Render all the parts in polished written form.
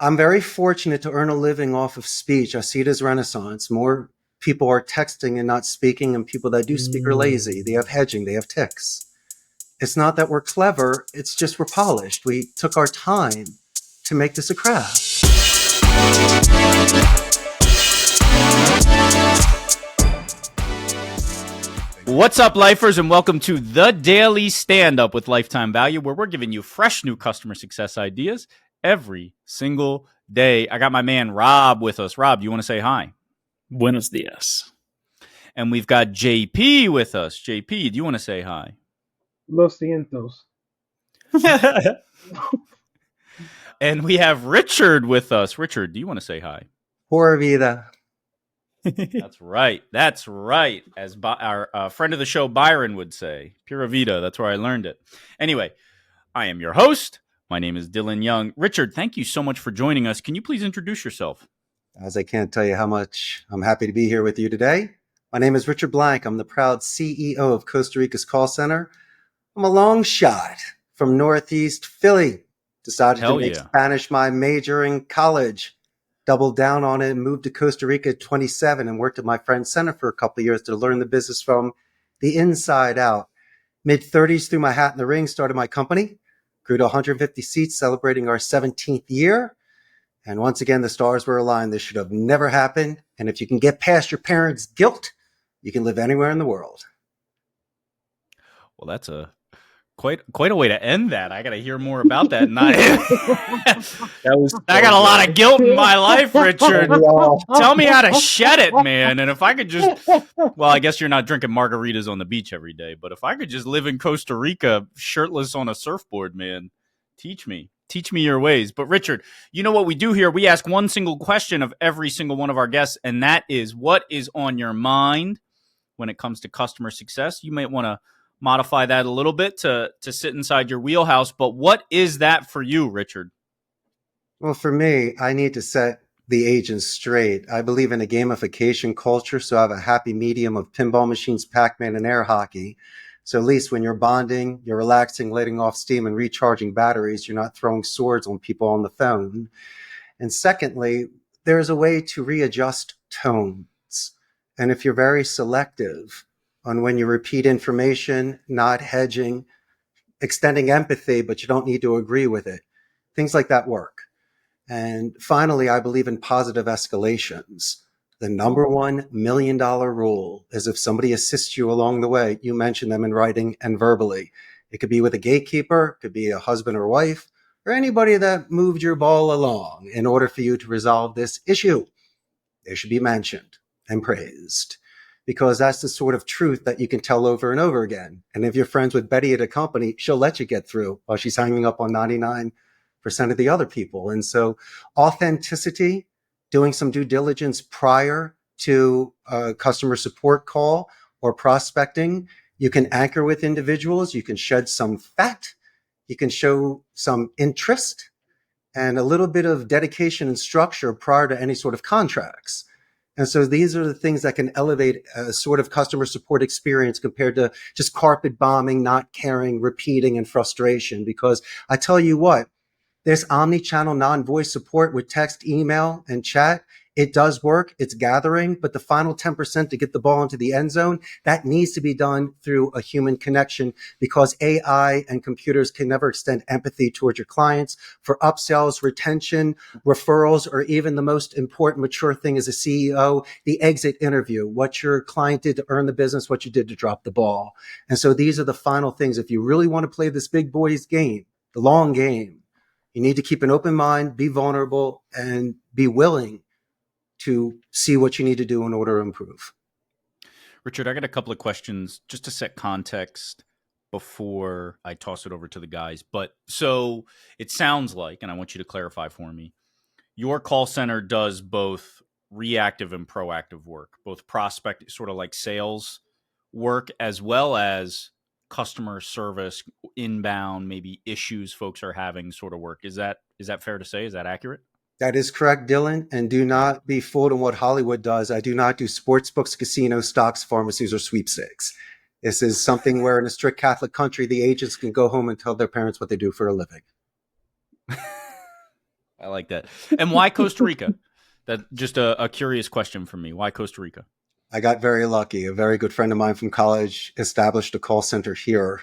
I'm very fortunate to earn a living off of speech. I see it as renaissance. More people are texting and not speaking, and people that do speak are lazy. They have hedging, they have tics. It's not that we're clever, it's just we're polished. We took our time to make this a craft. What's up, lifers, and welcome to the Daily Stand-Up with Lifetime Value, where we're giving you fresh new customer success ideas every single day. I got my man Rob with us. Rob, do you want to say hi? Buenos dias. And we've got JP with us. JP, do you want to say hi? Los cientos. And we have Richard with us. Richard, do you want to say hi? Pura vida. That's right. That's right. As our friend of the show, Byron, would say, Pura Vida. That's where I learned it. Anyway, I am your host. My name is Dylan Young. Richard, thank you so much for joining us. Can you please introduce yourself? As I can't tell you how much I'm happy to be here with you today. My name is Richard Blank. I'm the proud CEO of Costa Rica's call center. I'm a long shot from Northeast Philly. Decided to make Spanish my major in college. Doubled down on it and moved to Costa Rica at 27 and worked at my friend's center for a couple of years to learn the business from the inside out. Mid-30s, threw my hat in the ring, started my company, grew to 150 seats, celebrating our 17th year. And once again, the stars were aligned. This should have never happened. And if you can get past your parents' guilt, you can live anywhere in the world. Well, that's quite a way to end that. I got to hear more about that. I got a lot of guilt in my life, Richard. Tell me how to shed it, man. And if I could just, well, I guess you're not drinking margaritas on the beach every day, but if I could just live in Costa Rica shirtless on a surfboard, man, teach me your ways. But Richard, you know what we do here? We ask one single question of every single one of our guests, and that is, what is on your mind when it comes to customer success? You might want to modify that a little bit to sit inside your wheelhouse. But what is that for you, Richard? Well, for me, I need to set the agents straight. I believe in a gamification culture, so I have a happy medium of pinball machines, Pac-Man, and air hockey. So at least when you're bonding, you're relaxing, letting off steam, and recharging batteries, you're not throwing swords on people on the phone. And secondly, there's a way to readjust tones. And if you're very selective on when you repeat information, not hedging, extending empathy, but you don't need to agree with it. Things like that work. And finally, I believe in positive escalations. The number $1 million rule is if somebody assists you along the way, you mention them in writing and verbally. It could be with a gatekeeper, it could be a husband or wife, or anybody that moved your ball along in order for you to resolve this issue. They should be mentioned and praised, because that's the sort of truth that you can tell over and over again. And if you're friends with Betty at a company, she'll let you get through while she's hanging up on 99% of the other people. And so authenticity, doing some due diligence prior to a customer support call or prospecting, you can anchor with individuals, you can shed some fat, you can show some interest and a little bit of dedication and structure prior to any sort of contracts. And so these are the things that can elevate a sort of customer support experience compared to just carpet bombing, not caring, repeating, and frustration. Because I tell you what, there's omni-channel non-voice support with text, email, and chat. It does work. It's gathering, but the final 10% to get the ball into the end zone, that needs to be done through a human connection, because AI and computers can never extend empathy towards your clients for upsells, retention, referrals, or even the most important mature thing as a CEO, the exit interview, what your client did to earn the business, what you did to drop the ball. And so these are the final things. If you really want to play this big boys game, the long game, you need to keep an open mind, be vulnerable, and be willing to see what you need to do in order to improve. Richard, I got a couple of questions just to set context before I toss it over to the guys. But so it sounds like, and I want you to clarify for me, your call center does both reactive and proactive work, both prospect, sort of like sales work, as well as customer service, inbound, maybe issues folks are having sort of work. Is that fair to say? Is that accurate? That is correct, Dylan. And do not be fooled on what Hollywood does. I do not do sports books, casinos, stocks, pharmacies, or sweepstakes. This is something where in a strict Catholic country, the agents can go home and tell their parents what they do for a living. I like that. And why Costa Rica? That just a curious question for me. Why Costa Rica? I got very lucky. A very good friend of mine from college established a call center here,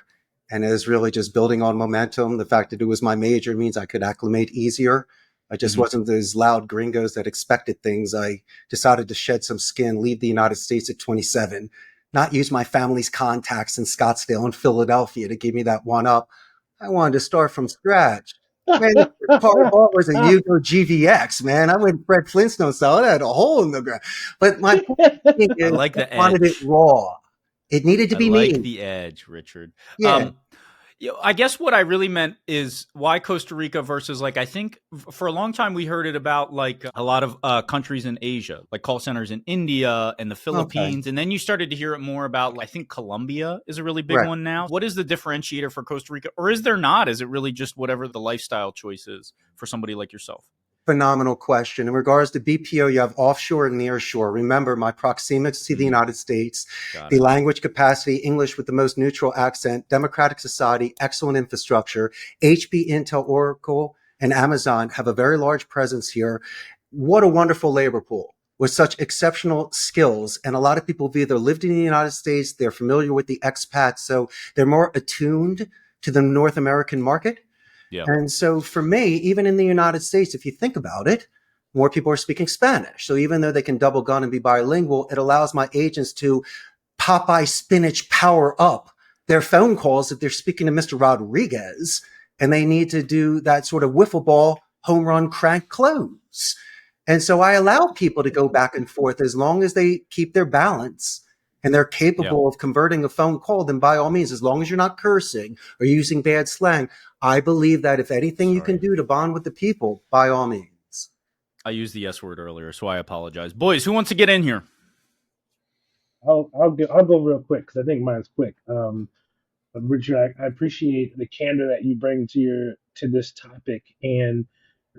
and it is really just building on momentum. The fact that it was my major means I could acclimate easier. I just wasn't those loud gringos that expected things. I decided to shed some skin, leave the United States at 27, not use my family's contacts in Scottsdale and Philadelphia to give me that one up. I wanted to start from scratch. Man, the car I bought was a Yugo GVX, man. I went Fred Flintstone style. It had a hole in the ground. But my point I is, like the I wanted it edge. raw. It needed to I be like me. the edge, Richard. Yeah. I guess what I really meant is why Costa Rica versus, like, I think for a long time we heard it about like a lot of countries in Asia, like call centers in India and the Philippines. Okay. And then you started to hear it more about, I think Colombia is a really big Right. one now. What is the differentiator for Costa Rica? Or is there not? Is it really just whatever the lifestyle choice is for somebody like yourself? Phenomenal question. In regards to BPO, you have offshore and nearshore. Remember, my proximity to the United States, the language capacity, English with the most neutral accent, democratic society, excellent infrastructure, HP, Intel, Oracle, and Amazon have a very large presence here. What a wonderful labor pool with such exceptional skills. And a lot of people have either lived in the United States, they're familiar with the expats, so they're more attuned to the North American market. Yeah. And so for me, even in the United States, if you think about it, more people are speaking Spanish. So even though they can double gun and be bilingual, it allows my agents to Popeye spinach power up their phone calls if they're speaking to Mr. Rodriguez and they need to do that sort of wiffle ball home run crank close. And so I allow people to go back and forth as long as they keep their balance and they're capable of converting a phone call, then by all means, as long as you're not cursing or using bad slang, I believe that if anything you can do to bond with the people, by all means. I used the S word earlier, so I apologize. Boys, who wants to get in here? I'll go real quick because I think mine's quick. Richard, I appreciate the candor that you bring to this topic and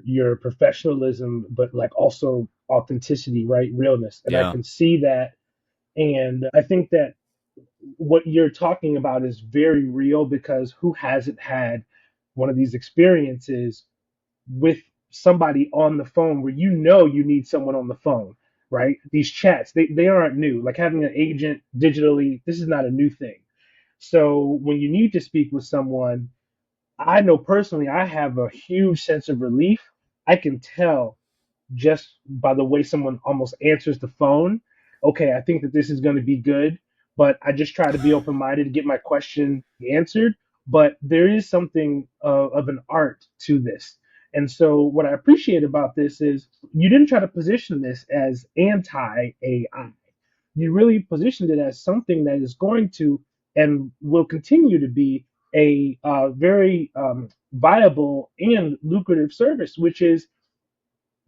your professionalism, but like also authenticity, right? Realness, and I can see that. And I think that what you're talking about is very real because who hasn't had one of these experiences with somebody on the phone where you know you need someone on the phone, right? These chats, they aren't new. Like having an agent digitally, this is not a new thing. So when you need to speak with someone, I know personally I have a huge sense of relief. I can tell just by the way someone almost answers the phone, okay, I think that this is going to be good, but I just try to be open minded to get my question answered. But there is something of an art to this. And so, what I appreciate about this is you didn't try to position this as anti AI. You really positioned it as something that is going to and will continue to be a very viable and lucrative service, which is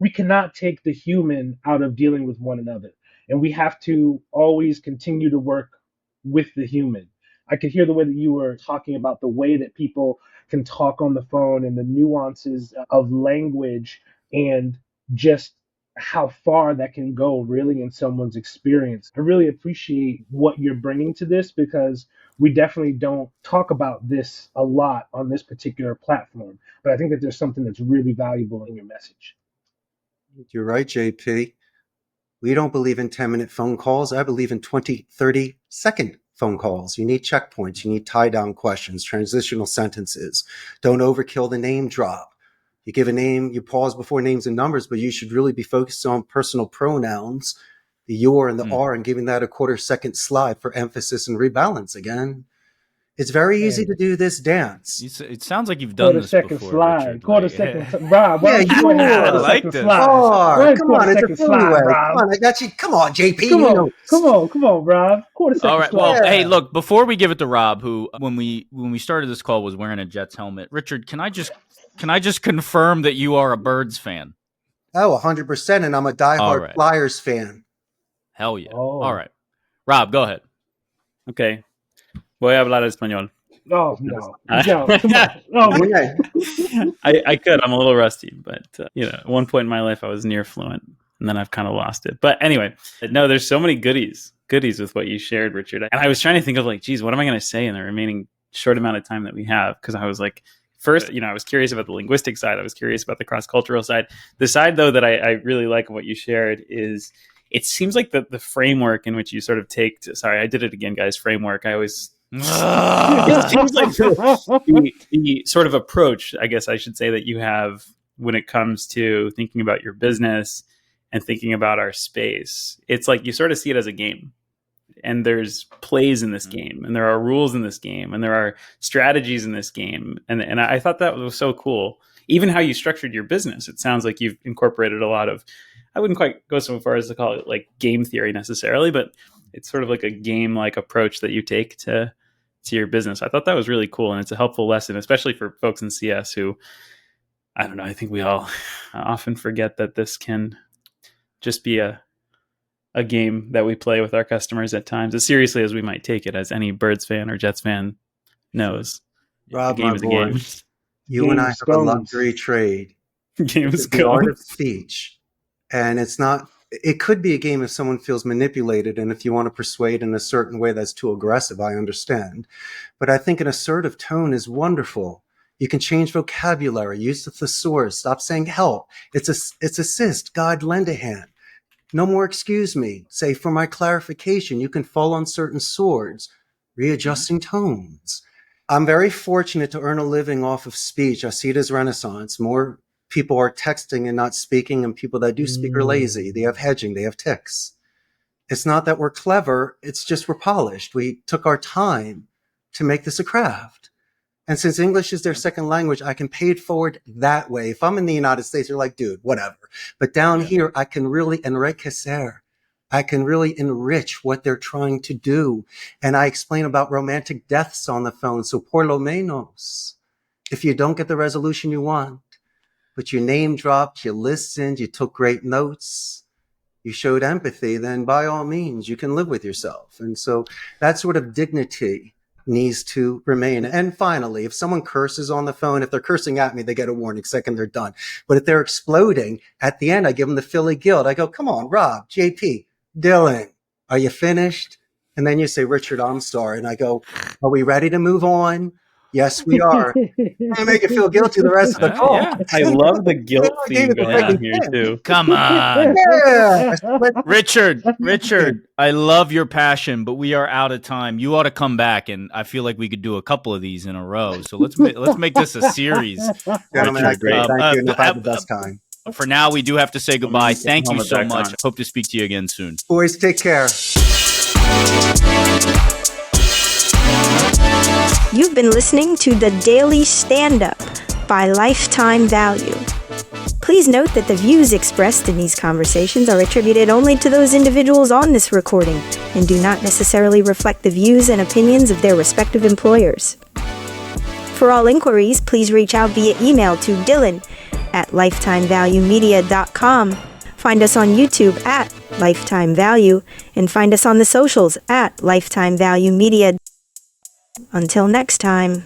we cannot take the human out of dealing with one another. And we have to always continue to work with the human. I could hear the way that you were talking about the way that people can talk on the phone and the nuances of language and just how far that can go really in someone's experience. I really appreciate what you're bringing to this because we definitely don't talk about this a lot on this particular platform. But I think that there's something that's really valuable in your message. You're right, JP. We don't believe in 10-minute phone calls. I believe in 20, 30-second phone calls. You need checkpoints. You need tie-down questions, transitional sentences. Don't overkill the name drop. You give a name, you pause before names and numbers, but you should really be focused on personal pronouns, the your and the are, and giving that a quarter-second slide for emphasis and rebalance again. It's very easy to do this dance. It sounds like you've done this before, slide. Richard. Quarter second, Rob. Yeah, you go ahead, I quarter like second this. slide. Oh, come on, it's a slide, freeway. Rob. Come on, I got you. Come on, JP. Come on, Rob. Quarter second All right. slide. Well, hey, look. Before we give it to Rob, who when we started this call was wearing a Jets helmet. Richard, can I just confirm that you are a Birds fan? Oh, 100%, and I'm a diehard Flyers fan. Hell yeah! All right, Rob, go ahead. Okay, voy a hablar español. Oh, no, come on. Oh, I could. I'm a little rusty, but at one point in my life, I was near fluent, and then I've kind of lost it. But anyway, no, there's so many goodies with what you shared, Richard. And I was trying to think of like, geez, what am I going to say in the remaining short amount of time that we have? Because I was like, first, I was curious about the linguistic side. I was curious about the cross-cultural side. The side, though, that I really like what you shared is it seems like the framework in which you sort of take sorry, I did it again, guys. Framework. I always it seems like the sort of approach, I guess I should say, that you have when it comes to thinking about your business and thinking about our space. It's like you sort of see it as a game. And there's plays in this game, and there are rules in this game, and there are strategies in this game. And I thought that was so cool. Even how you structured your business, it sounds like you've incorporated a lot of, I wouldn't quite go so far as to call it like game theory necessarily, but it's sort of like a game-like approach that you take to your business. I thought that was really cool, and it's a helpful lesson, especially for folks in CS who, I don't know, I think we all often forget that this can just be a game that we play with our customers at times, as seriously as we might take it, as any Birds fan or Jets fan knows. Rob, a game my is a boy, game. you and I have a luxury trade. Game It's is the art go. of speech. And it could be a game if someone feels manipulated, and if you want to persuade in a certain way that's too aggressive, I understand. But I think an assertive tone is wonderful. You can change vocabulary, use the thesaurus, stop saying help. It's assist, God, lend a hand. No more excuse me. Say, for my clarification, you can fall on certain swords, readjusting tones. I'm very fortunate to earn a living off of speech. I see it as renaissance. More people are texting and not speaking, and people that do speak are lazy. They have hedging. They have tics. It's not that we're clever. It's just we're polished. We took our time to make this a craft. And since English is their second language, I can pay it forward that way. If I'm in the United States, you're like, dude, whatever. But down here, I can really enriquecer. I can really enrich what they're trying to do. And I explain about romantic deaths on the phone. So por lo menos, if you don't get the resolution you want, but you name dropped, you listened, you took great notes, you showed empathy, then by all means, you can live with yourself. And so that sort of dignity needs to remain. And finally, if someone curses on the phone, if they're cursing at me, they get a warning. Second, they're done. But if they're exploding, at the end, I give them the Philly guilt. I go, come on, Rob, JP, Dylan, are you finished? And then you say, Richard, I'm sorry. And I go, are we ready to move on? Yes, we are. I make you feel guilty the rest of the call. Yeah. I love the guilt I gave theme it the going on second here, chance. too. Come on. Yeah. Richard, I love your passion, but we are out of time. You ought to come back, and I feel like we could do a couple of these in a row. So let's make this a series. Gentlemen, I Richard, agree. Thank you. And have the best time. For now, we do have to say goodbye. Thank you so back much. on. Hope to speak to you again soon. Boys, take care. You've been listening to The Daily Standup by Lifetime Value. Please note that the views expressed in these conversations are attributed only to those individuals on this recording and do not necessarily reflect the views and opinions of their respective employers. For all inquiries, please reach out via email to dylan@lifetimevaluemedia.com. Find us on YouTube at Lifetime Value and find us on the socials at Lifetime Value Media. Until next time.